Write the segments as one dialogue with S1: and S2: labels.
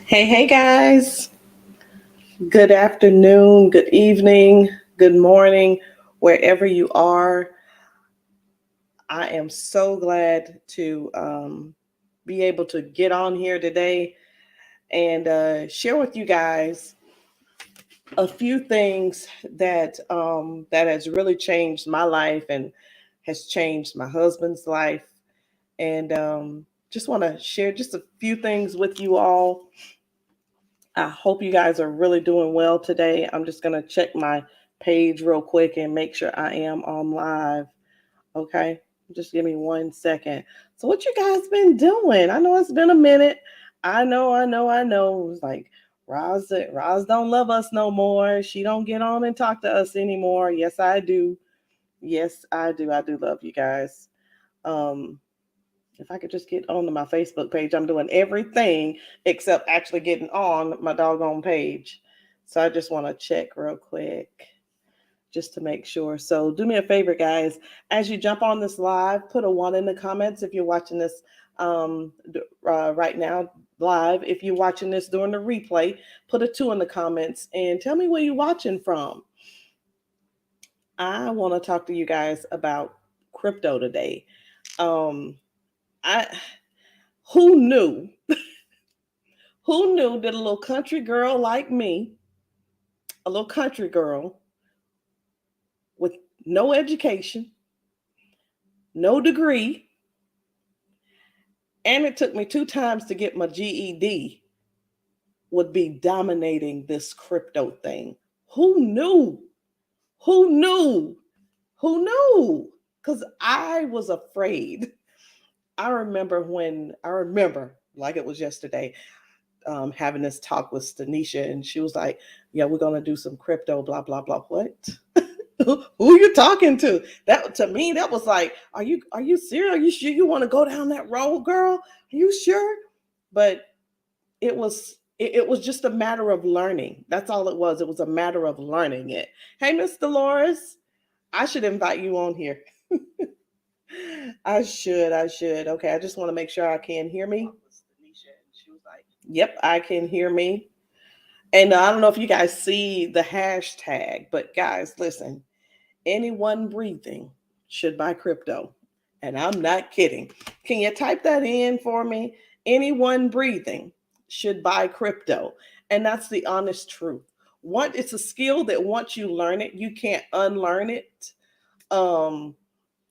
S1: Hey guys. Good afternoon, good evening, good morning, wherever you are. I am so glad to be able to get on here today and share with you guys a few things that has really changed my life and has changed my husband's life. And just want to share just a few things with you all. I hope you guys are really doing well today. I'm just going to check my page real quick and make sure I am on live. Okay. Just give me 1 second. So, what you guys been doing? I know it's been a minute. I know. It's like Roz don't love us no more. She don't get on and talk to us anymore. Yes, I do. Yes, I do. I do love you guys. Um, if I could just get onto my Facebook page, I'm doing everything except actually getting on my doggone page. So I just want to check real quick just to make sure. So do me a favor, guys. As you jump on this live, put a one in the comments if you're watching this right now live. If you're watching this during the replay, put a two in the comments and tell me where you're watching from. I want to talk to you guys about crypto today. Um, I who knew Who knew that a little country girl like me, a little country girl with no education, no degree, and it took me 2 times to get my GED, would be dominating this crypto thing? Who knew? Who knew? Who knew? Because I was afraid. I remember like it was yesterday, having this talk with Denisha, and she was like, "Yeah, we're gonna do some crypto, blah blah blah." What? Who you talking to? That to me, that was like, are you serious? Are you sure you want to go down that road, girl? Are you sure? But it was just a matter of learning. That's all it was. It was a matter of learning it. Hey, Miss Dolores, I should invite you on here. I should. Okay, I just want to make sure I can hear me. Yep, I can hear me. And I don't know if you guys see the hashtag, but guys, listen, anyone breathing should buy crypto. And I'm not kidding. Can you type that in for me? Anyone breathing should buy crypto. And that's the honest truth. It's a skill that once you learn it, you can't unlearn it. Um,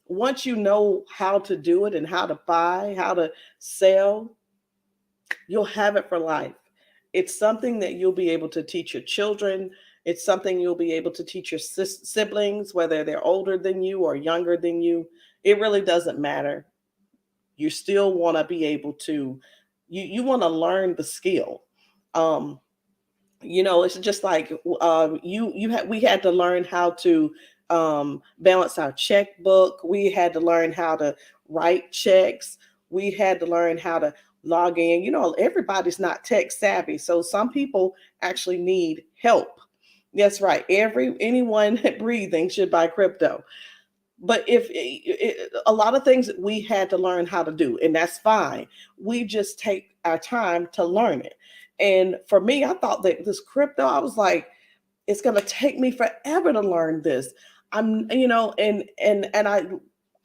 S1: Once you know how to do it and how to buy, how to sell, you'll have it for life. It's something that you'll be able to teach your children. It's something you'll be able to teach your siblings, whether they're older than you or younger than you. It really doesn't matter. You still want to be able to, you want to learn the skill. Um, it's just like we had to learn how to balance our checkbook. We had to learn how to write checks. We had to learn how to log in. Everybody's not tech savvy, so some people actually need help. That's right. Anyone breathing should buy crypto. But a lot of things that we had to learn how to do, and that's fine. We just take our time to learn it. And for me, I thought that this crypto, I was like, it's going to take me forever to learn this. And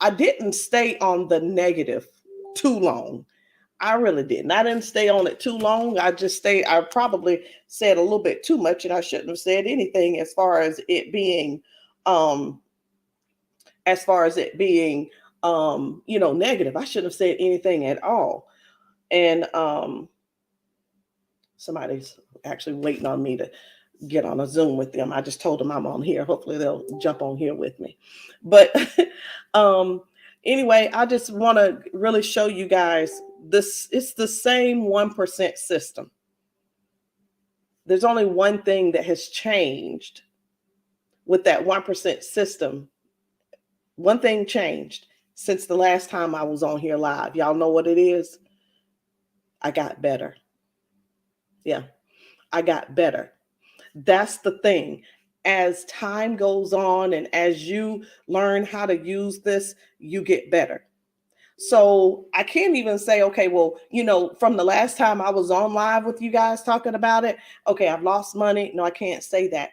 S1: I didn't stay on the negative too long. I really didn't. I didn't stay on it too long. I probably said a little bit too much, and I shouldn't have said anything um as far as it being negative. I shouldn't have said anything at all. And somebody's actually waiting on me to get on a Zoom with them. I just told them I'm on here. Hopefully they'll jump on here with me. But um anyway, I just want to really show you guys this. It's the same 1% system. There's only one thing that has changed with that 1% system. One thing changed since the last time I was on here live. Y'all know what it is? I got better. Yeah, I got better. That's the thing. As time goes on and as you learn how to use this, you get better. So I can't even say, okay, well, from the last time I was on live with you guys talking about it, okay, I've lost money. No, I can't say that.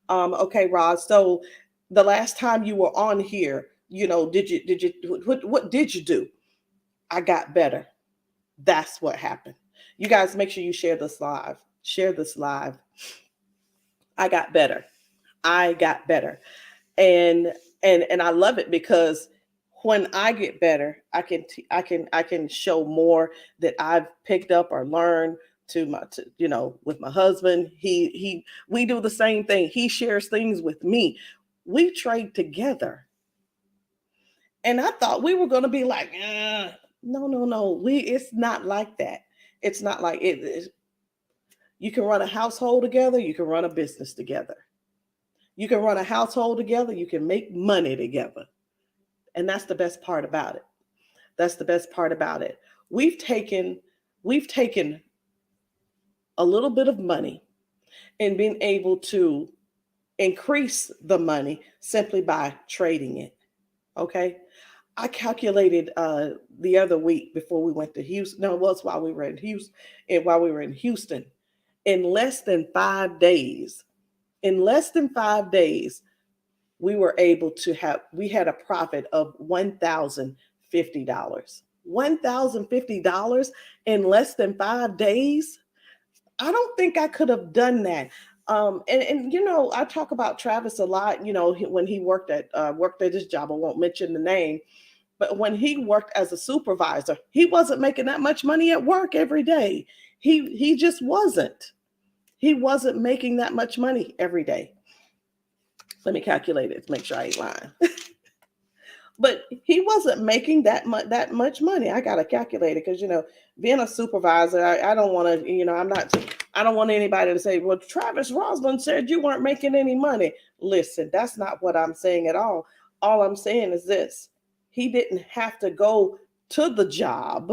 S1: Okay, Rod. So the last time you were on here, what did you do? I got better. That's what happened. You guys make sure you share this live. Share this live. I got better. I got better. And I love it because when I get better, I can show more that I've picked up or learned with my husband. We do the same thing. He shares things with me. We trade together. And I thought we were going to be like, no, no, no. It's not like that. It's not like it. You can run a household together. You can run a business together. You can run a household together. You can make money together. And that's the best part about it. That's the best part about it. We've taken we've taken a little bit of money and been able to increase the money simply by trading it. Okay. I calculated the other week before we went to Houston. No, it was while we were in Houston. And while we were in Houston, in less than 5 days, in less than 5 days, we had a profit of $1,050. $1,050 in less than 5 days. I don't think I could have done that. I talk about Travis a lot. When he worked at his job, I won't mention the name, but when he worked as a supervisor, he wasn't making that much money at work every day. He just wasn't. He wasn't making that much money every day. Let me calculate it to make sure I ain't lying. But he wasn't making that much money. I got to calculate it because being a supervisor, I don't want to, I don't want anybody to say, well, Travis Roslin said you weren't making any money. Listen, that's not what I'm saying at all. All I'm saying is this: he didn't have to go to the job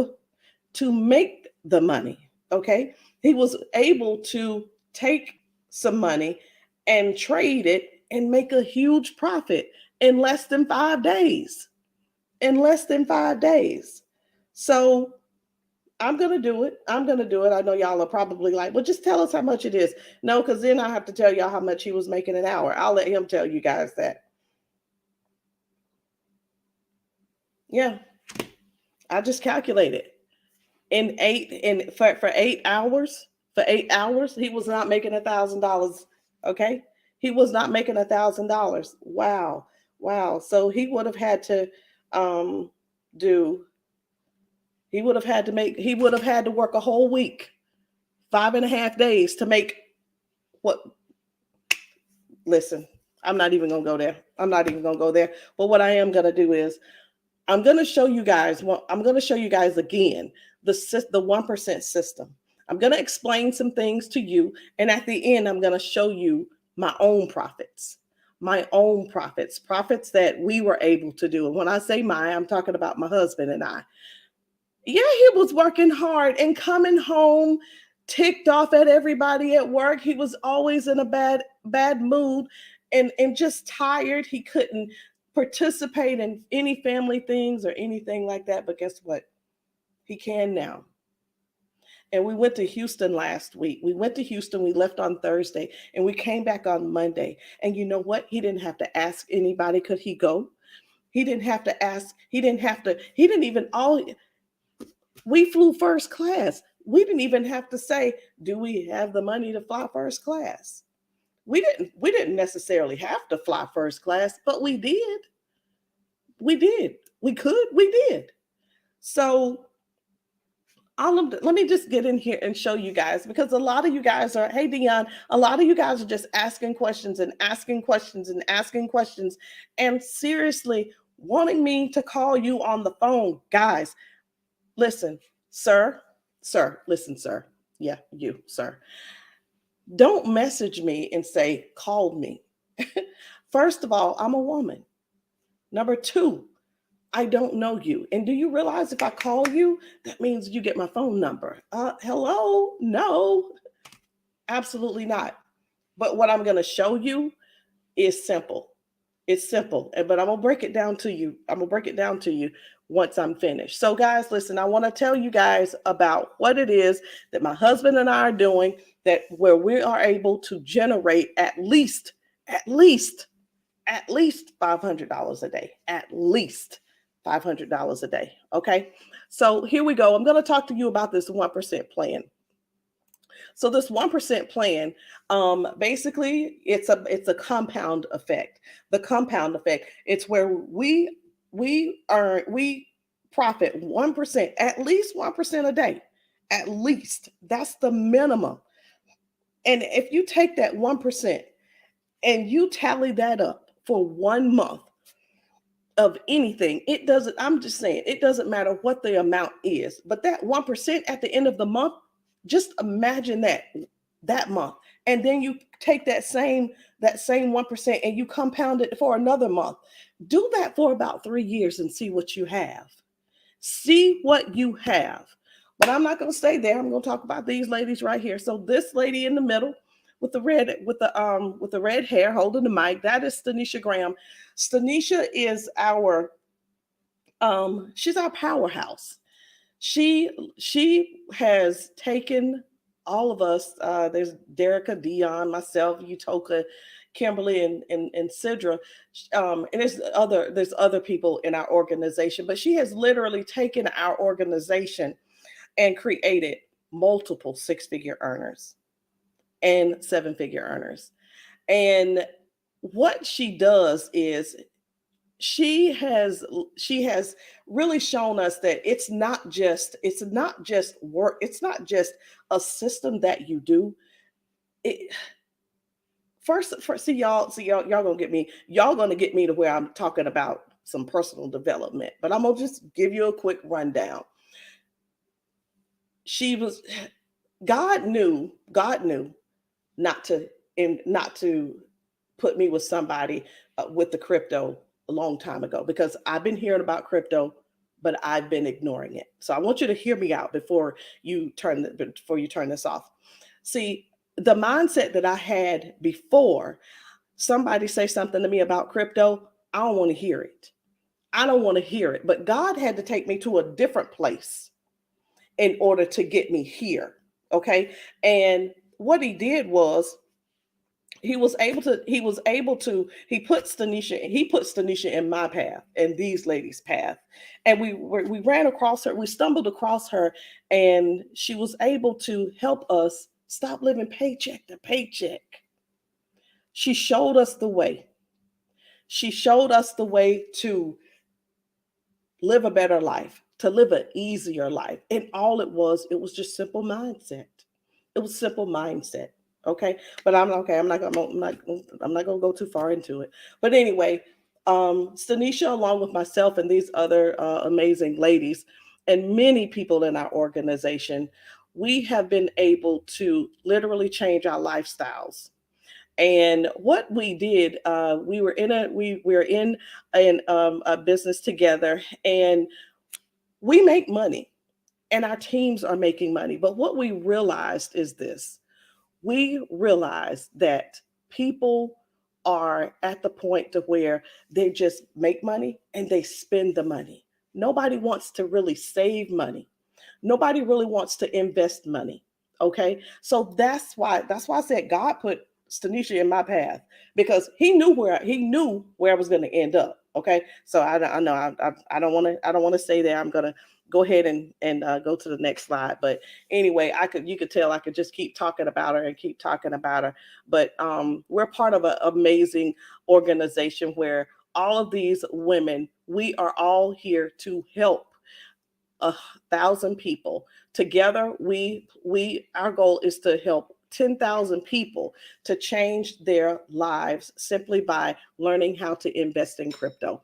S1: to make the money. Okay, he was able to take some money and trade it and make a huge profit in less than 5 days. In less than 5 days. So I'm going to do it. I'm going to do it. I know y'all are probably like, well, just tell us how much it is. No, because then I have to tell y'all how much he was making an hour. I'll let him tell you guys that. Yeah, I just calculated. For 8 hours, he was not making $1,000. Okay. He was not making $1,000. Wow. Wow. So um do he would have had to work a whole week, 5.5 days to make what? Listen, I'm not even gonna go there. I'm not even gonna go there. But what I am gonna do is I'm gonna show you guys. I'm gonna show you guys again the 1% system. I'm gonna explain some things to you, and at the end, I'm gonna show you my own profits. My own profits that we were able to do. And when I say I'm talking about my husband and I. Yeah, he was working hard and coming home ticked off at everybody at work. He was always in a bad mood and just tired. He couldn't participate in any family things or anything like that. But guess what? He can now. And we went to Houston last week. We went to Houston. We left on Thursday and we came back on Monday. And you know what? He didn't have to ask anybody, could he go? He didn't have to ask. He didn't even all We flew first class. We didn't even have to say, do we have the money to fly first class? We didn't necessarily have to fly first class, but we did. We did. We did. So let me just get in here and show you guys, because a lot of you guys are, hey Dion, a lot of you guys are just asking questions and asking questions and asking questions and seriously wanting me to call you on the phone. Guys, listen, listen, sir. Yeah, you, sir. Don't message me and say, call me. First of all, I'm a woman. Number two, I don't know you. And do you realize if I call you, that means you get my phone number? Hello? No, absolutely not. But what I'm going to show you is simple. It's simple, but I'm going to break it down to you. once I'm finished. So guys, listen, I want to tell you guys about what it is that my husband and I are doing, that where we are able to generate at least $500 a day, at least $500 a day. Okay. So here we go. I'm going to talk to you about this 1% plan. So this 1% plan, basically, it's a compound effect. The compound effect. It's where we profit 1%, at least 1% a day, at least. That's the minimum. And if you take that 1% and you tally that up for 1 month of anything, it doesn't. I'm just saying, it doesn't matter what the amount is, but that 1% at the end of the month, just imagine that month, and then you take that same 1% and you compound it for another month. Do that for about 3 years and see what you have. See what you have. But I'm not going to stay there. I'm going to talk about these ladies right here. So this lady in the middle with the red hair holding the mic, that is Denisha Graham. Denisha is our she's our powerhouse. She has taken all of us. There's Derica, Dion, myself, Utoka, Kimberly, and Sidra, and there's other people in our organization. But she has literally taken our organization and created multiple six-figure earners and seven-figure earners. And what she does is she has really shown us that it's not just work, it's not just a system that you do. It first y'all gonna get me to where I'm talking about some personal development, but I'm gonna just give you a quick rundown. She was God knew not to put me with somebody with the crypto a long time ago, because I've been hearing about crypto, but I've been ignoring it. So I want you to hear me out before you turn this off. See, the mindset that I had before somebody say something to me about crypto, I don't want to hear it. I don't want to hear it. But God had to take me to a different place in order to get me here. Okay. And what he did was he puts Tanisha in my path and these ladies' path. And we ran across her, we stumbled across her, and she was able to help us stop living paycheck to paycheck. She showed us the way. She showed us the way to live a better life, to live an easier life. And all it was just simple mindset. It was simple mindset. Okay. But I'm okay. I'm not gonna go too far into it. But anyway, Stanisha, along with myself and these other amazing ladies and many people in our organization, we have been able to literally change our lifestyles. And what we did, we were in a business together, and we make money, and our teams are making money. But what we realized is this: we realized that people are at the point to where they just make money and they spend the money. Nobody wants to really save money. Nobody really wants to invest money. Okay. So that's why I said God put Stanisha in my path, because he knew where I was going to end up. Okay. So I know I don't want to say that. I'm going to go ahead and go to the next slide. But anyway, you could tell I could just keep talking about her and keep talking about her. But we're part of an amazing organization where all of these women, we are all here to help 1,000 people. Together, our goal is to help 10,000 people to change their lives simply by learning how to invest in crypto.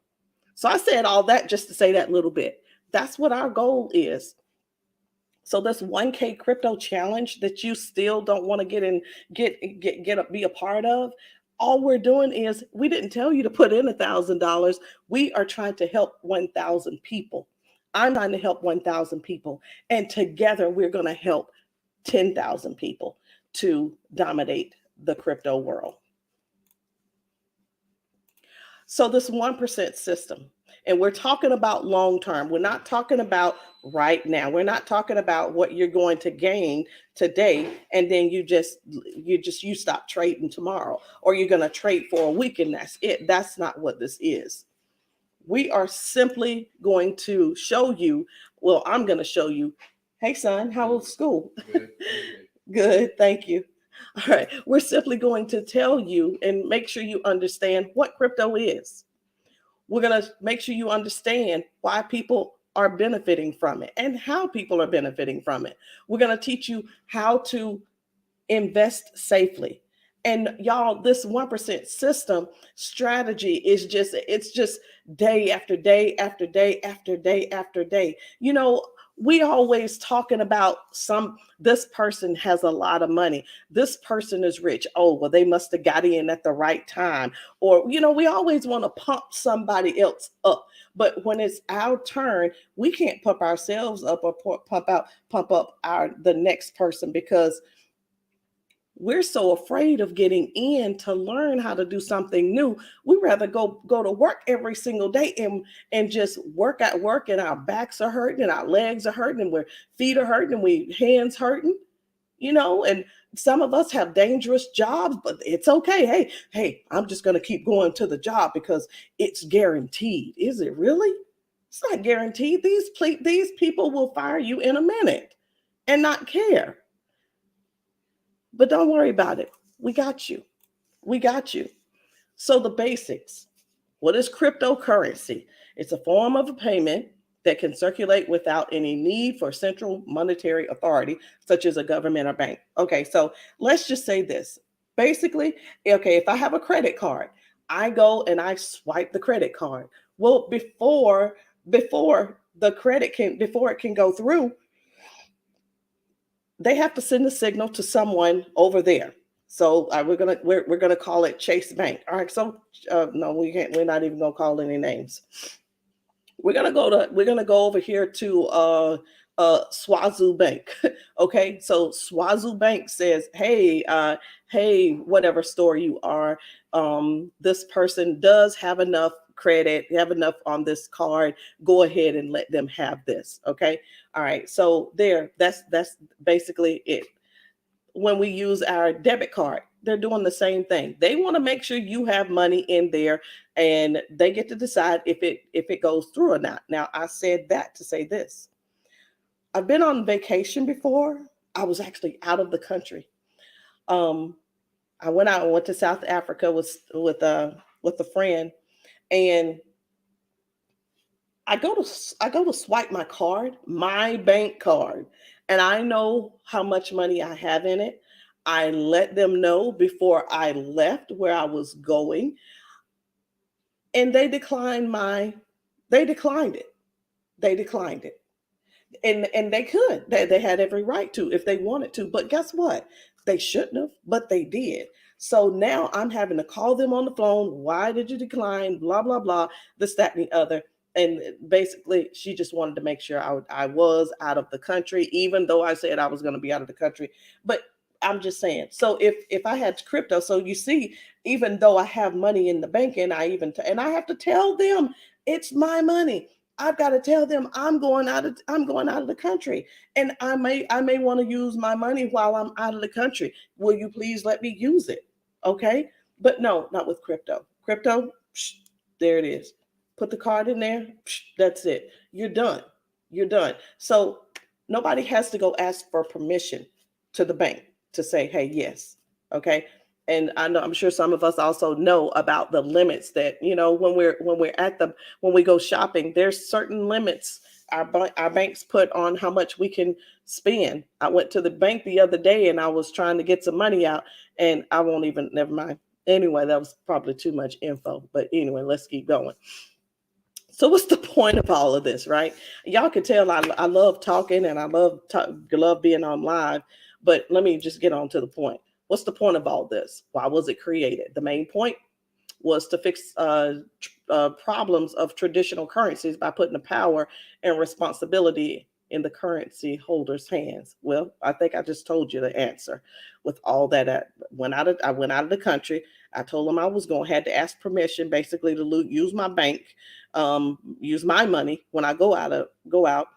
S1: So I said all that just to say that little bit. That's what our goal is. So this 1K crypto challenge that you still don't want to be a part of, all we're doing is, we didn't tell you to put in $1,000. We are trying to help 1,000 people. I'm trying to help 1,000 people, and together we're going to help 10,000 people to dominate the crypto world. So this 1% system, And we're talking about long term. We're not talking about right now. We're not talking about what you're going to gain today and then you stop trading tomorrow, or you're going to trade for a week and that's it. That's not what this is. We are simply going to show you, well, I'm going to show you. Hey son, how was school? Good. Good, thank you. All right, we're simply going to tell you and make sure you understand what crypto is. We're going to make sure you understand why people are benefiting from it and how people are benefiting from it. We're going to teach you how to invest safely. And y'all, this 1% system strategy is just day after day after day after day after day. You know, we always talking about this person has a lot of money. This person is rich. Oh, well, they must have got in at the right time. Or, you know, we always want to pump somebody else up. But when it's our turn, we can't pump ourselves up or pump up the next person, because we're so afraid of getting in to learn how to do something new. We rather go to work every single day and just work at work, and our backs are hurting and our legs are hurting and our feet are hurting and we hands hurting, you know, and some of us have dangerous jobs, but it's okay. Hey, I'm just going to keep going to the job because it's guaranteed. Is it really? It's not guaranteed. These people will fire you in a minute and not care. But don't worry about it. We got you. We got you. So the basics. What is cryptocurrency? It's a form of a payment that can circulate without any need for central monetary authority, such as a government or bank. Okay, so let's just say this. Basically, okay, if I have a credit card, I go and I swipe the credit card. Well, before it can go through, they have to send a signal to someone over there. So we're gonna call it Chase Bank. All right. So no, we can't. We're not even gonna call any names. We're gonna go over here to Swazu Bank. Okay. So Swazu Bank says, hey, whatever store you are, this person does have enough credit, have enough on this card. Go ahead and let them have this. Okay. All right. So that's basically it. When we use our debit card, they're doing the same thing. They want to make sure you have money in there, and they get to decide if it goes through or not. Now, I said that to say this. I've been on vacation before. I was actually out of the country. I went to South Africa with a friend, and I go to swipe my bank card, and I know how much money I have in it. I let them know before I left where I was going, and they declined it. They declined it. And they could. They had every right to if they wanted to. But guess what? They shouldn't have, but they did. So now I'm having to call them on the phone. Why did you decline? Blah, blah, blah, this, that, and the other. And basically, she just wanted to make sure I was out of the country, even though I said I was going to be out of the country. But I'm just saying. So if I had crypto, so you see, even though I have money in the bank, and I have to tell them it's my money. I've got to tell them I'm going out of the country, and I may want to use my money while I'm out of the country. Will you please let me use it? Okay, but no, not with crypto. Crypto, there it is. Put the card in there. That's it. You're done. You're done. So nobody has to go ask for permission to the bank to say, hey, yes. Okay. And I'm sure some of us also know about the limits that, you know, when we go shopping, there's certain limits our banks put on how much we can spend. I went to the bank the other day and I was trying to get some money out, and never mind. Anyway, that was probably too much info, but anyway, let's keep going. So what's the point of all of this, right? Y'all can tell I love talking, and I love being on live, but let me just get on to the point. What's the point of all this? Why was it created? The main point was to fix problems of traditional currencies by putting the power and responsibility in the currency holder's hands. Well, I think I just told you the answer. With all that, I went out of the country. I told them I was going had to ask permission basically to use my bank, use my money when I go out.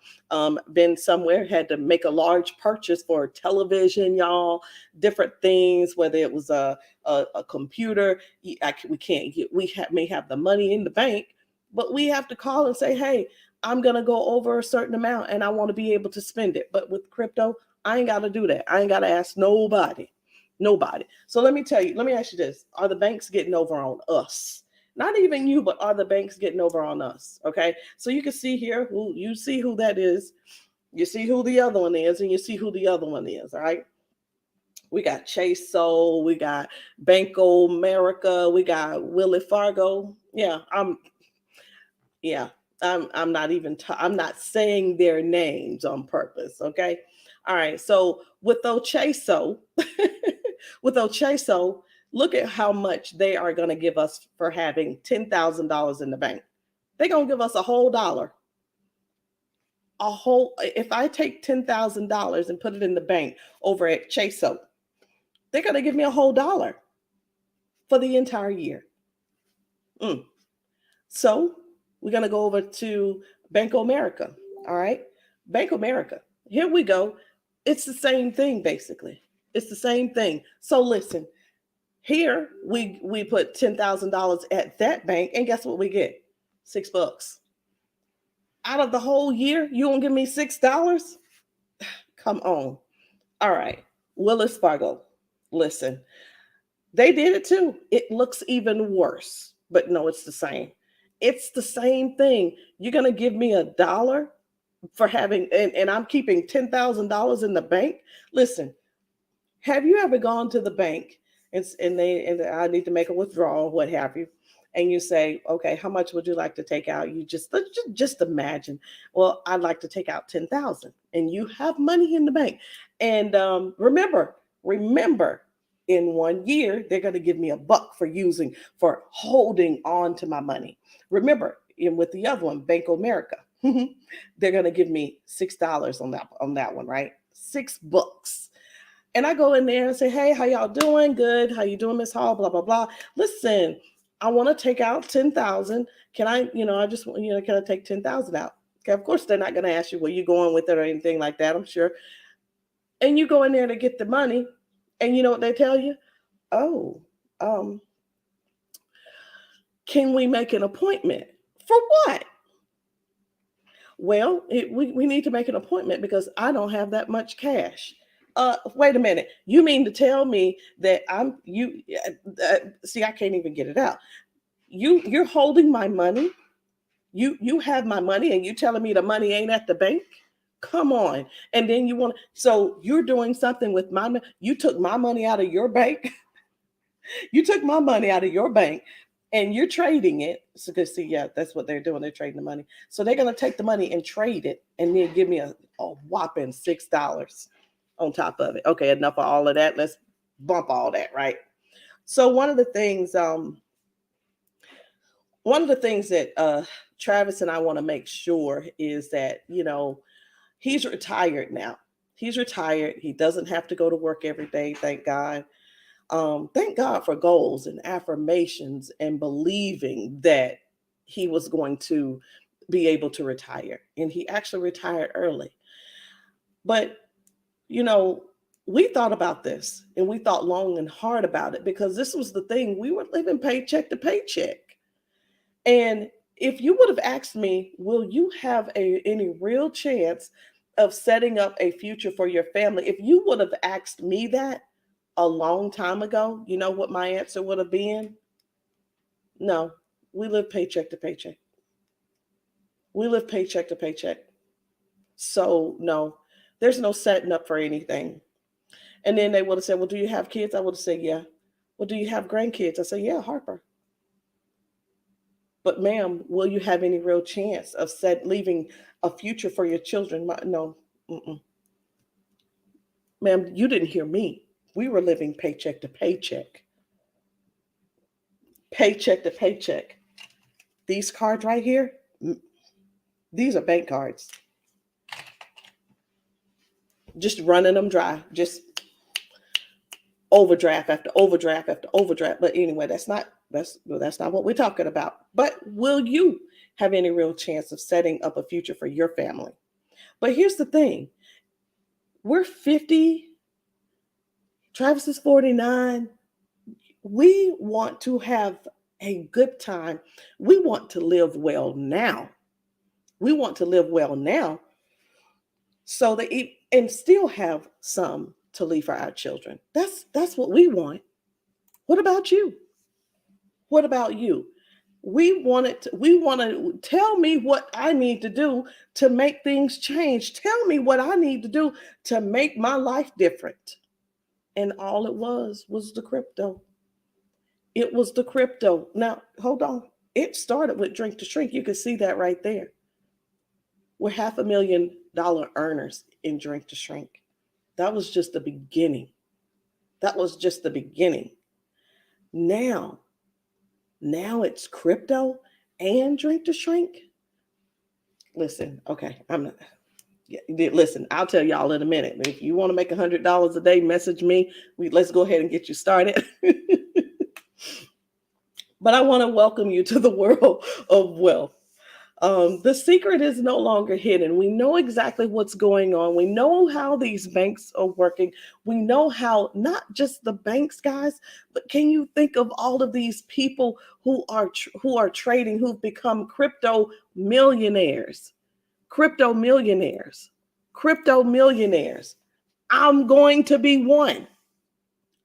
S1: Been somewhere, had to make a large purchase for television, y'all, different things, whether it was a computer. We can't get, may have the money in the bank, but we have to call and say, hey, I'm going to go over a certain amount and I want to be able to spend it. But with crypto, I ain't got to do that. I ain't got to ask nobody. Nobody. So let me ask you this. Are the banks getting over on us? Not even you, but are the banks getting over on us? Okay. So you can see here you see who that is. You see who the other one is, and you see who the other one is. All right. We got Chase Soul, we got Banco America, we got Willie Fargo. Yeah, I'm not even I'm not saying their names on purpose, okay? All right. So with Ocheso, with Ocheso, look at how much they are going to give us for having $10,000 in the bank. They're going to give us a whole dollar. If I take $10,000 and put it in the bank over at Chaso, they're going to give me a whole dollar for the entire year. So we're going to go over to Banco America. All right. Banco America. Here we go. It's the same thing, basically. It's the same thing. So listen, here we put $10,000 at that bank, and guess what we get? $6. Out of the whole year, you won't give me $6? Come on. All right. Willis Fargo. Listen, they did it too. It looks even worse, but no, it's the same. It's the same thing. You're going to give me a dollar for having, and I'm keeping $10,000 in the bank. Listen, have you ever gone to the bank and I need to make a withdrawal, what have you? And you say, okay, how much would you like to take out? You just imagine. Well, I'd like to take out 10,000, and you have money in the bank. And remember, in 1 year, they're going to give me $1 for holding on to my money. Remember, with the other one, Bank of America, they're going to give me $6 on that one, right? $6. And I go in there and say, hey, how y'all doing? Good. How you doing, Miss Hall? Blah, blah, blah. Listen, I want to take out 10,000. Can I, can I take 10,000 out? Okay. Of course, they're not going to ask you where you going with it or anything like that, I'm sure. And you go in there to get the money, and you know what they tell you? Oh, can we make an appointment? For what? Well, we need to make an appointment because I don't have that much cash. Wait a minute. You mean to tell me that see, I can't even get it out. You're holding my money. You have my money, and you telling me the money ain't at the bank? Come on. And then so you're doing something with my money. You took my money out of your bank. You took my money out of your bank, and you're trading it. So see, yeah, that's what they're doing. They're trading the money. So they're going to take the money and trade it, and then give me a whopping $6 on top of it. Okay, enough of all of that. Let's bump all that, right? So one of the things that Travis and I want to make sure is that, he's retired now. He's retired. He doesn't have to go to work every day, thank God. Thank God for goals and affirmations and believing that he was going to be able to retire. And he actually retired early. But, we thought about this, and we thought long and hard about it, because this was the thing. We were living paycheck to paycheck. And if you would have asked me, will you have any real chance of setting up a future for your family? If you would have asked me that a long time ago, you know what my answer would have been? No, we live paycheck to paycheck. We live paycheck to paycheck. So no, there's no setting up for anything. And then they would have said, well, do you have kids? I would have said, yeah. Well, do you have grandkids? I said, yeah, Harper. But ma'am, will you have any real chance of leaving a future for your children? No. Mm-mm. Ma'am, you didn't hear me. We were living paycheck to paycheck. Paycheck to paycheck. These cards right here, these are bank cards. Just running them dry. Just overdraft after overdraft after overdraft. But anyway, that's not what we're talking about. But will you have any real chance of setting up a future for your family? But here's the thing. We're 50, Travis is 49. We want to have a good time. We want to live well now. We want to live well now so that and still have some to leave for our children. That's what we want. What about you? What about you? We want to tell me what I need to do to make things change. Tell me what I need to do to make my life different. And all it was the crypto. It was the crypto. Now, hold on. It started with Drink to Shrink. You can see that right there. We're $500,000 earners in Drink to Shrink. That was just the beginning. That was just the beginning. Now it's crypto and Drink to Shrink. Listen, okay, I'm not. Yeah, listen, I'll tell y'all in a minute. If you want to make $100 a day, message me. Let's go ahead and get you started. But I want to welcome you to the world of wealth. The secret is no longer hidden. We know exactly what's going on. We know how these banks are working. We know how not just the banks, guys, but can you think of all of these people who are trading, who've become crypto millionaires, crypto millionaires, crypto millionaires. I'm going to be one.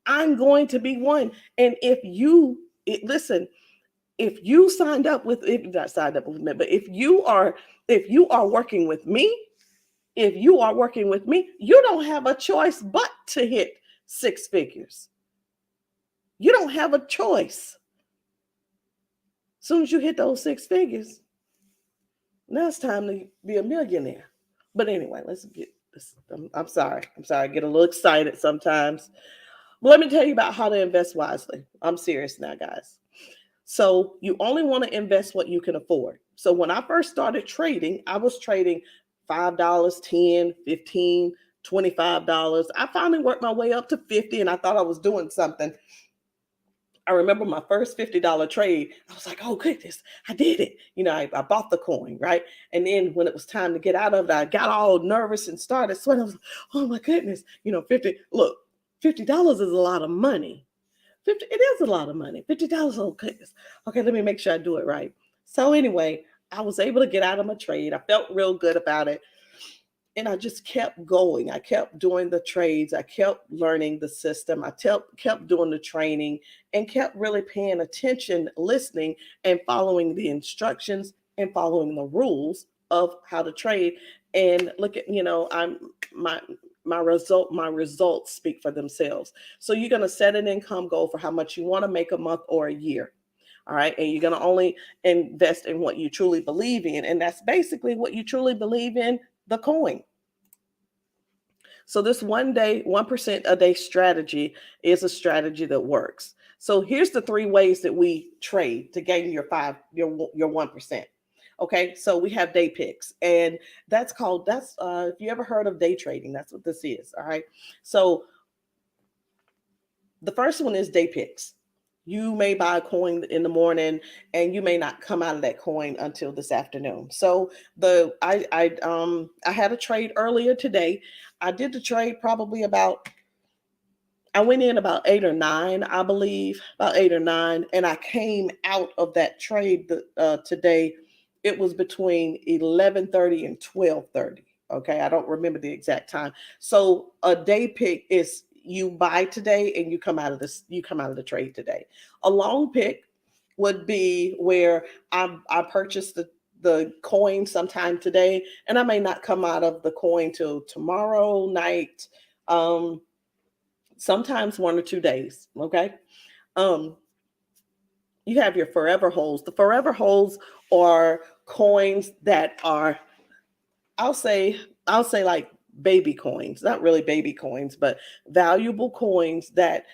S1: I'm going to be one. And listen, if you signed up with, if not signed up with me, but if you are working with me, you don't have a choice but to hit six figures. You don't have a choice. As soon as you hit those six figures, now it's time to be a millionaire. But anyway, let's get this. I'm sorry. I get a little excited sometimes. But let me tell you about how to invest wisely. I'm serious now, guys. So you only want to invest what you can afford. So when I first started trading, I was trading $5, $10, $15, $25. I finally worked my way up to 50 and I thought I was doing something. I remember my first $50 trade. I was like, oh goodness, I did it. I bought the coin, right? And then when it was time to get out of it, I got all nervous and started sweating. I was like, oh my goodness, $50 is a lot of money. It is a lot of money. $50, oh goodness. Okay, let me make sure I do it right. So anyway, I was able to get out of my trade. I felt real good about it. And I just kept going. I kept doing the trades. I kept learning the system. I kept doing the training and kept really paying attention, listening, and following the instructions and following the rules of how to trade. And look at, my results speak for themselves. So you're going to set an income goal for how much you want to make a month or a year. All right. And you're going to only invest in what you truly believe in. And that's basically what you truly believe in, the coin. So this 1% a day strategy is a strategy that works. So here's the three ways that we trade to gain your 1%. Okay, so we have day picks, and if you ever heard of day trading, that's what this is. All right, so the first one is day picks. You may buy a coin in the morning and you may not come out of that coin until this afternoon. So I had a trade earlier today. I did the trade probably I went in about 8 or 9, I believe, about 8 or 9, and I came out of that trade today. It was between 11:30 and 12:30. Okay, I don't remember the exact time. So a day pick is you buy today and you come out of the trade today. A long pick would be where I purchased the coin sometime today, and I may not come out of the coin till tomorrow night. Sometimes 1 or 2 days. Okay. You have your forever holds. The forever holds are coins that are, I'll say like baby coins, not really baby coins, but valuable coins that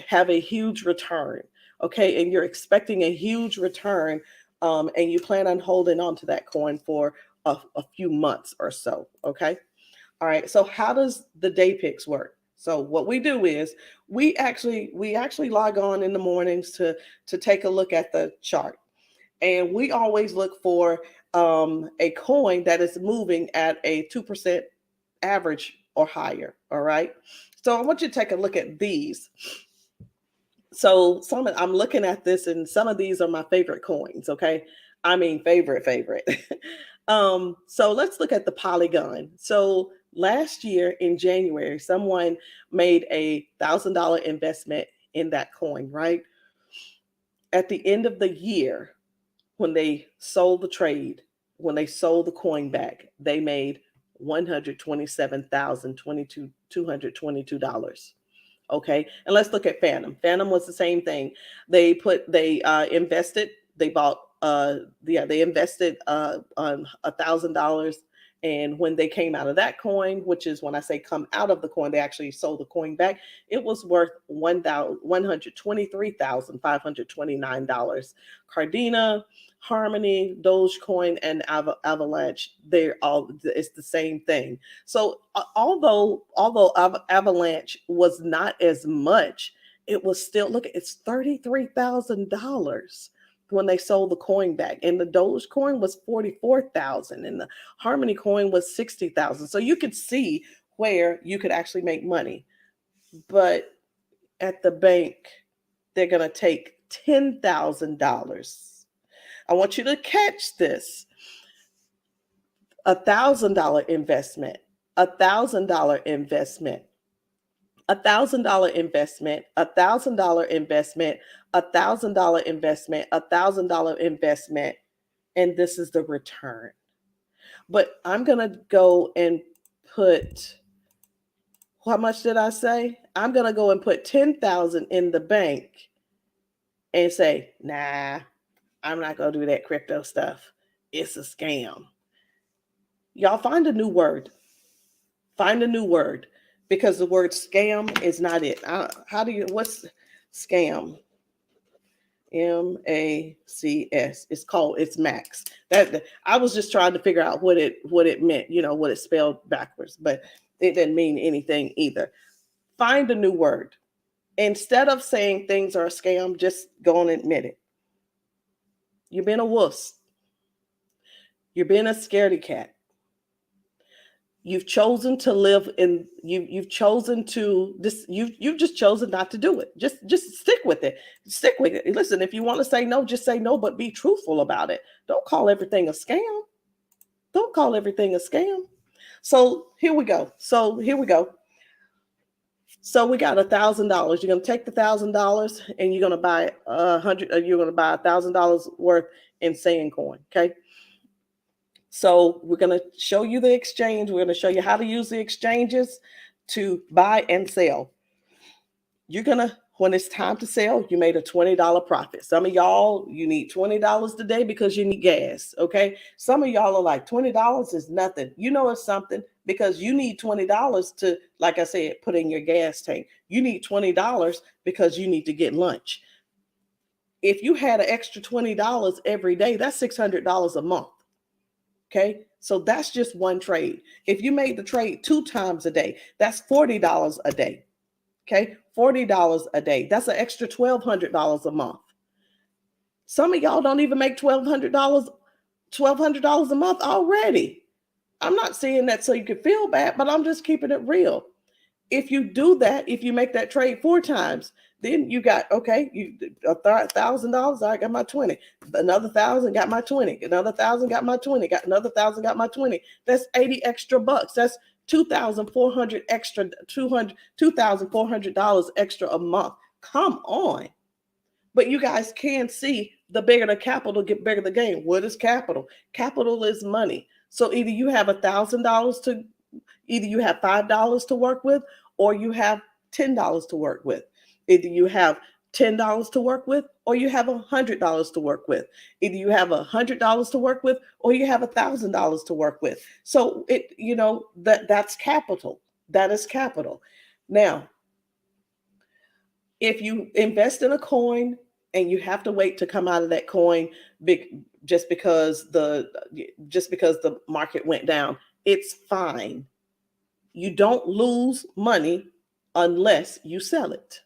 S1: have a huge return. Okay. And you're expecting a huge return. And you plan on holding on to that coin for a few months or so. Okay. All right. So how does the day picks work? So what we do is we actually log on in the mornings to take a look at the chart, and we always look for a coin that is moving at a 2% average or higher. All right. So I want you to take a look at these. So I'm looking at this, and some of these are my favorite coins. Okay. I mean, favorite. So let's look at the Polygon. So last year in January, someone made $1,000 investment in that coin, right? At the end of the year, when they sold the trade, when they sold the coin back, they made $127,222. Okay, and let's look at Phantom. Phantom was the same thing. They invested. They bought. They invested on $1,000, and when they came out of that coin, which is when I say come out of the coin, they actually sold the coin back. It was worth $123,529. Cardina, Harmony, Dogecoin, and Avalanche, they're all, it's the same thing. So although Avalanche was not as much, it was still, look, it's $33,000 when they sold the coin back, and the Dogecoin was 44,000, and the Harmony coin was 60,000. So you could see where you could actually make money. But at the bank, they're going to take $10,000. I want you to catch this. $1,000 investment, $1,000 investment, $1,000 investment, $1,000 investment, $1,000 investment, $1,000 investment, and this is the return. But I'm gonna go and put, how much did I say? I'm gonna go and put 10,000 in the bank and say, nah, I'm not gonna do that crypto stuff. It's a scam. Y'all find a new word. Find a new word, because the word scam is not it. What's scam? MACS. It's Max. That I was just trying to figure out what it meant, what it spelled backwards, but it didn't mean anything either. Find a new word. Instead of saying things are a scam, just go and admit it. You've been a wuss. You've been a scaredy cat. You've chosen to live in you've chosen to this you've just chosen not to do it. Just stick with it. Stick with it. Listen, if you want to say no, just say no, but be truthful about it. Don't call everything a scam. Don't call everything a scam. So here we go. So we got $1,000. You're gonna take the $1,000 and you're gonna buy you're gonna buy $1,000 worth in sand coin. Okay. So we're going to show you the exchange. We're going to show you how to use the exchanges to buy and sell. You're going to, when it's time to sell, you made a $20 profit. Some of y'all, you need $20 today because you need gas. Okay. Some of y'all are like, $20 is nothing. You know, it's something, because you need $20 to, like I said, put in your gas tank. You need $20 because you need to get lunch. If you had an extra $20 every day, that's $600 a month. Okay, so that's just one trade. If you made the trade 2 times a day, that's $40 a day. Okay, $40 a day. That's an extra $1,200 a month. Some of y'all don't even make $1,200 a month already. I'm not saying that so you can feel bad, but I'm just keeping it real. If you do that, if you make that trade 4 times, then you got, okay, $1,000, I got my 20. Another 1,000 got my 20. Another 1,000 got my 20. Got another 1,000 got my 20. That's 80 extra bucks. That's $2,400 extra, $2,400 extra a month. Come on. But you guys can see, the bigger the capital, get bigger the gain. What is capital? Capital is money. So either you have $1,000 either you have $5 to work with, or you have $10 to work with. Either you have $10 to work with, or you have $100 to work with. Either you have $100 to work with, or you have $1,000 to work with. So that's capital. That is capital. Now, if you invest in a coin and you have to wait to come out of that coin just because the market went down, it's fine. You don't lose money unless you sell it.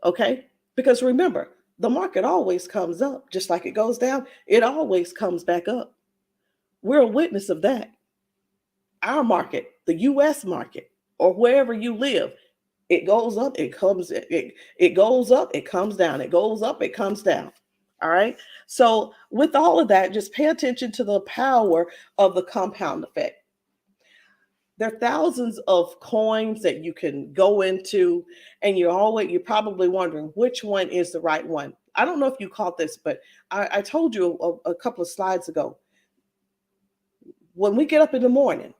S1: Okay? Because remember, the market always comes up, just like it goes down, it always comes back up. We're a witness of that. Our market, the US market, or wherever you live, it goes up, it goes up, it comes down, it goes up, it comes down. All right. So with all of that, just pay attention to the power of the compound effect. There are thousands of coins that you can go into, and you're probably wondering which one is the right one. I don't know if you caught this, but I told you a couple of slides ago. When we get up in the morning,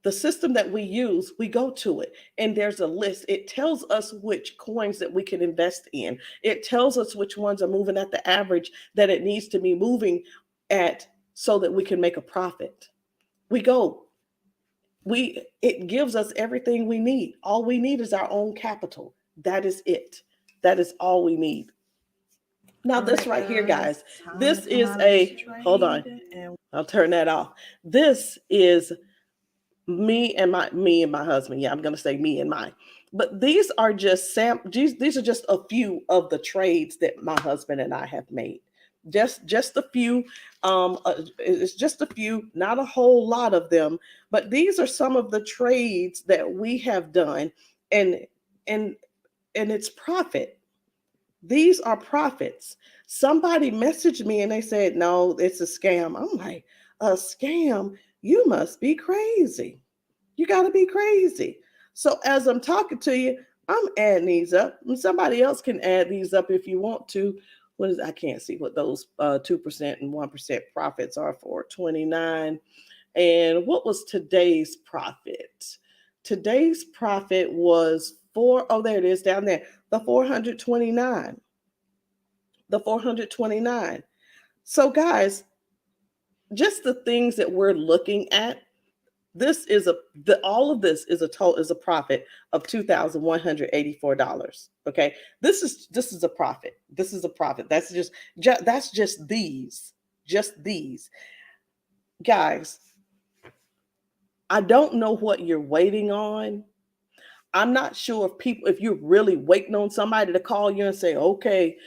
S1: the system that we use, we go to it and there's a list. It tells us which coins that we can invest in. It tells us which ones are moving at the average that it needs to be moving at so that we can make a profit. We go, it gives us everything we need. All we need is our own capital. That is it. That is all we need. Now, this right here, guys, this is hold on. I'll turn that off. This is me and my husband. Yeah, I'm gonna say me and mine. But these are just these are just a few of the trades that my husband and I have made. Just a few. It's just a few, not a whole lot of them. But these are some of the trades that we have done, and and and it's profit. These are profits. Somebody messaged me and they said, no, it's a scam. I'm like, a scam? You must be crazy. You got to be crazy. So as I'm talking to you, I'm adding these up, and somebody else can add these up if you want to. I can't see what those 2% and 1% profits are for 29. And what was today's profit? Today's profit was there it is down there, the 429. The 429. So guys, just the things that we're looking at, all of this is a profit of $2,184. Okay, this is a profit. This is a profit. That's just these, guys. I don't know what you're waiting on. I'm not sure if you're really waiting on somebody to call you and say, okay,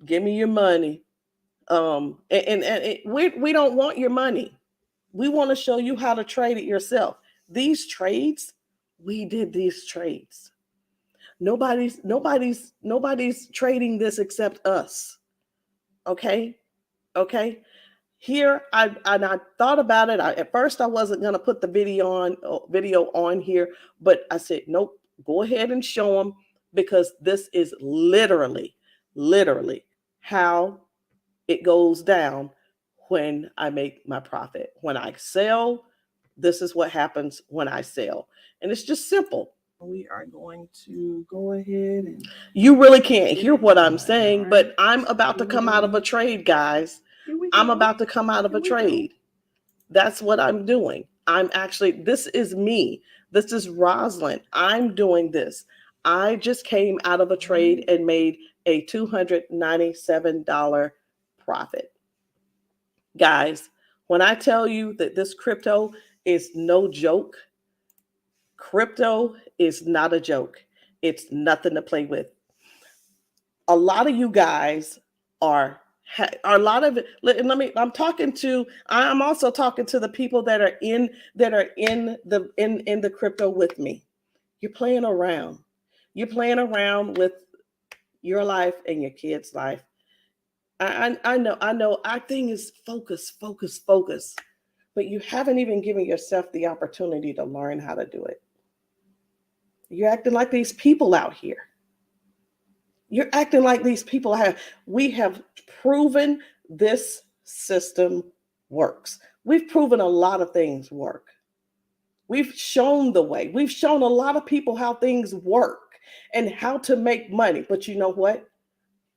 S1: give me your money. We don't want your money. We want to show you how to trade it yourself. These trades, we did these trades. Nobody's trading this except us. Okay. Here, I thought about it. At first, I wasn't going to put the video on here, but I said, nope, go ahead and show them, because this is literally how it goes down when I make my profit. When I sell, this is what happens when I sell. And it's just simple. We are going to go ahead and... You really can't hear what I'm saying, but I'm about to come out of a trade, guys. I'm about to come out of a trade. That's what I'm doing. This is me. This is Rosalind. I'm doing this. I just came out of a trade and made a $297 profit. Guys, when I tell you that this crypto is no joke, crypto is not a joke. It's nothing to play with. A lot of you guys are a lot of it. I'm also talking to the people that are in the crypto with me. You're playing around. You're playing around with your life and your kids' life. I know. Our thing is focus. But you haven't even given yourself the opportunity to learn how to do it. You're acting like these people out here. We have proven this system works. We've proven a lot of things work. We've shown the way. We've shown a lot of people how things work and how to make money. But you know what?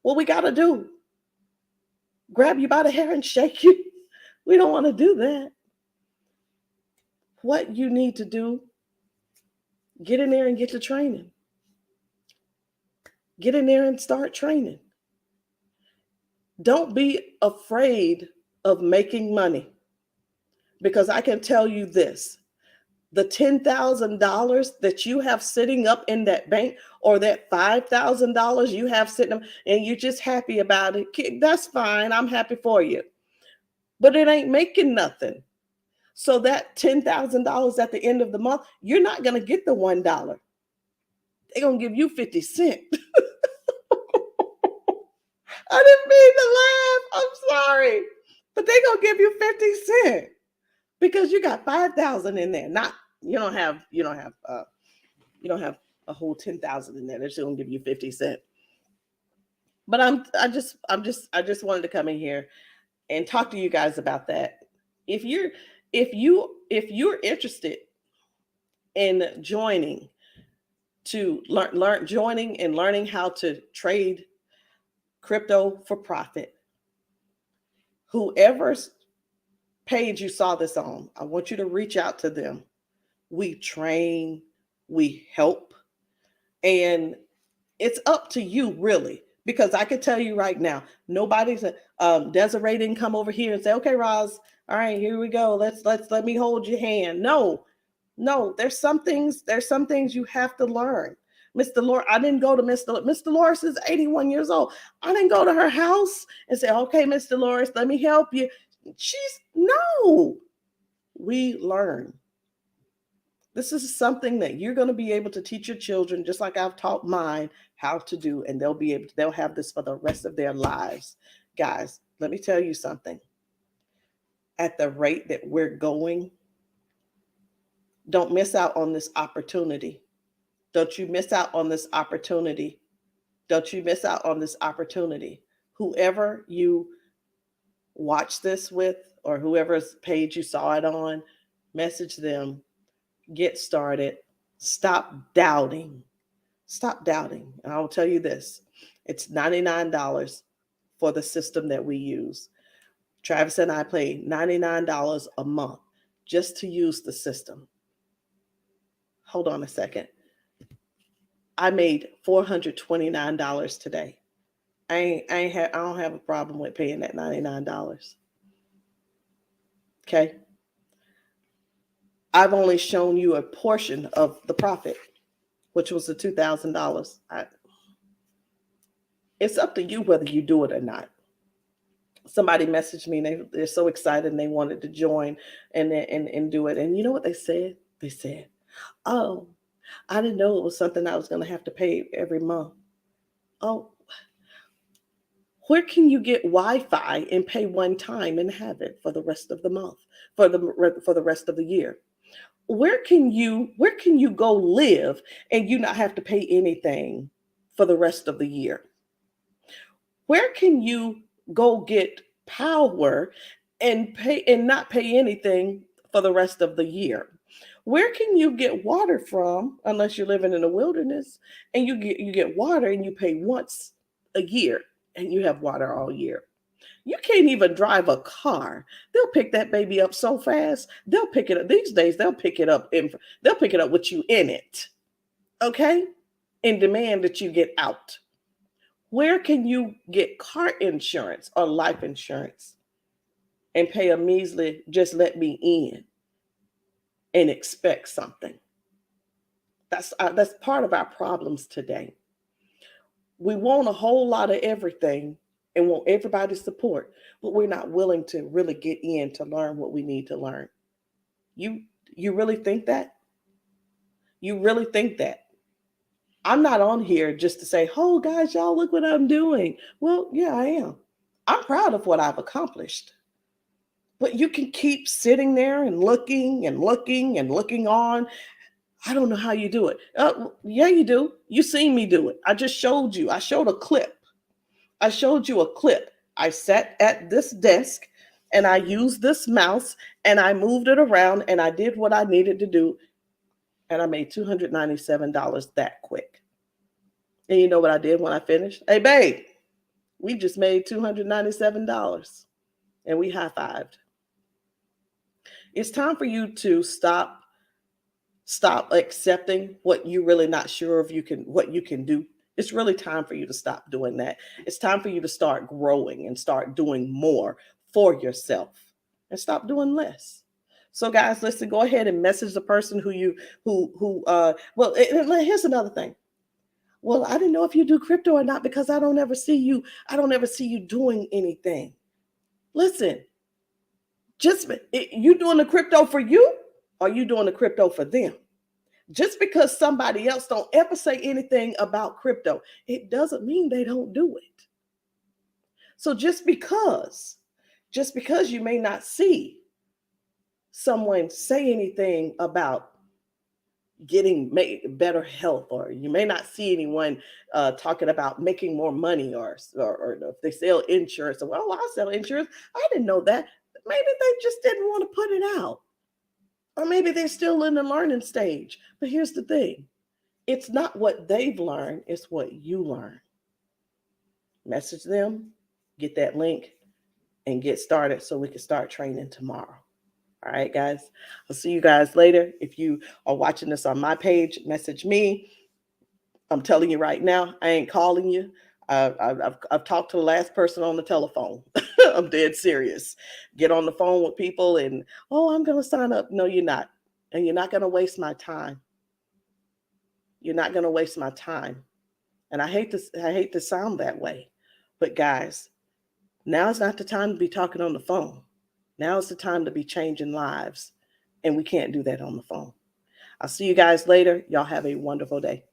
S1: What we got to do? Grab you by the hair and shake you? We don't want to do that. What you need to do, get in there and get to training. Get in there and start training. Don't be afraid of making money, because I can tell you this. The $10,000 that you have sitting up in that bank, or that $5,000 you have sitting up, and you're just happy about it, that's fine. I'm happy for you. But it ain't making nothing. So that $10,000 at the end of the month, you're not going to get the $1. They're going to give you 50 cents. I didn't mean to laugh. I'm sorry. But they're going to give you 50 cents because you got 5,000 in there. Not, you don't have a whole 10,000 in there. They're just going to give you 50 cents. But I just wanted to come in here and talk to you guys about that. If you're interested in joining to joining and learning how to trade crypto for profit, whoever's page you saw this on, I want you to reach out to them. We train, we help, and it's up to you, really. Because I can tell you right now, nobody's Desiree didn't come over here and say, "Okay, Roz, all right, here we go. Let me hold your hand." No, there's some things you have to learn. Mr. Loris, I didn't go to Mr. Loris is 81 years old. I didn't go to her house and say, "Okay, Mr. Loris, let me help you." No. We learn. This is something that you're going to be able to teach your children, just like I've taught mine how to do, and they'll have this for the rest of their lives. Guys, let me tell you something. At the rate that we're going, don't miss out on this opportunity. Don't you miss out on this opportunity. Don't you miss out on this opportunity. Whoever you watch this with, or whoever's page you saw it on, message them. Get started. Stop doubting. Stop doubting. And I'll tell you this. It's $99 for the system that we use. Travis and I pay $99 a month just to use the system. Hold on a second. I made $429 today. I don't have a problem with paying that $99. Okay? I've only shown you a portion of the profit, which was the $2,000. It's up to you whether you do it or not. Somebody messaged me and they're so excited and they wanted to join and do it. And you know what they said? They said, "Oh, I didn't know it was something I was going to have to pay every month." Oh, where can you get Wi-Fi and pay one time and have it for the rest of the month, for the rest of the year? Where can you go live and you not have to pay anything for the rest of the year? Where can you go get power and not pay anything for the rest of the year? Where can you get water from, unless you're living in the wilderness, and you get water and you pay once a year and you have water all year? You can't even drive a car. They'll pick that baby up so fast. They'll pick it up these days. They'll pick it up with you in it. Okay? And demand that you get out. Where can you get car insurance or life insurance and pay a measly "just let me in" and expect something? That's part of our problems today. We want a whole lot of everything and want everybody's support, but we're not willing to really get in to learn what we need to learn. You really think that? You really think that? I'm not on here just to say, "Oh, guys, y'all, look what I'm doing." Well, yeah, I am. I'm proud of what I've accomplished. But you can keep sitting there and looking and looking and looking on. I don't know how you do it. Yeah, you do. You seen me do it. I just showed you. I showed a clip. I showed you a clip. I sat at this desk and I used this mouse and I moved it around and I did what I needed to do. And I made $297 that quick. And you know what I did when I finished? "Hey, babe, we just made $297." And we high-fived. It's time for you to stop accepting what you're really not sure of what you can do. It's really time for you to stop doing that. It's time for you to start growing and start doing more for yourself and stop doing less. So guys, listen, go ahead and message the person who you well, here's another thing. Well, I didn't know if you do crypto or not because I don't ever see you doing anything. Listen, you doing the crypto for you or you doing the crypto for them? Just because somebody else don't ever say anything about crypto, it doesn't mean they don't do it. So just because you may not see someone say anything about getting better health, or you may not see anyone talking about making more money, or if they sell insurance, well, I sell insurance, I didn't know that. Maybe they just didn't want to put it out, or maybe they're still in the learning stage. But here's the thing, it's not what they've learned, it's what you learn. Message them, get that link, and get started so we can start training tomorrow. All right, guys. I'll see you guys later. If you are watching this on my page, message me. I'm telling you right now, I ain't calling you. I've talked to the last person on the telephone. I'm dead serious. Get on the phone with people and, oh, I'm going to sign up. No, you're not. And you're not going to waste my time. You're not going to waste my time. And I hate to sound that way. But guys, now is not the time to be talking on the phone. Now is the time to be changing lives. And we can't do that on the phone. I'll see you guys later. Y'all have a wonderful day.